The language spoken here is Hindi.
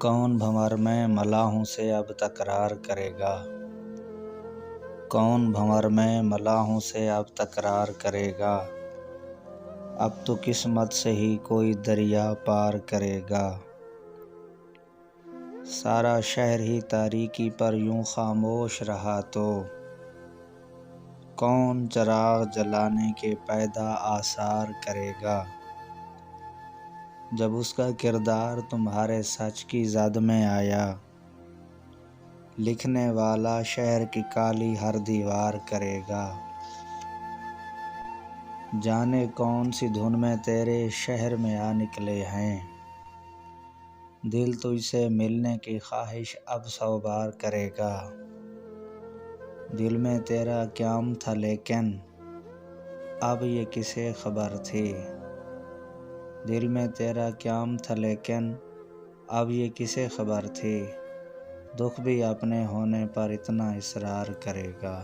कौन भंवर में मलाहों से अब तकरार करेगा। कौन भंवर में मलाहों से अब तकरार करेगा। अब तो किस्मत से ही कोई दरिया पार करेगा। सारा शहर ही तारीकी पर यूं खामोश रहा तो कौन चिराग जलाने के पैदा आसार करेगा। जब उसका किरदार तुम्हारे सच की ज़द में आया, लिखने वाला शहर की काली हर दीवार करेगा। जाने कौन सी धुन में तेरे शहर में आ निकले हैं, दिल तुझसे मिलने की ख्वाहिश अब 100 बार करेगा। दिल में तेरा क़याम था लेकिन अब ये किसे खबर थी। दिल में तेरा क़याम था लेकिन अब ये किसे खबर थी। दुख भी अपने होने पर इतना इसरार करेगा।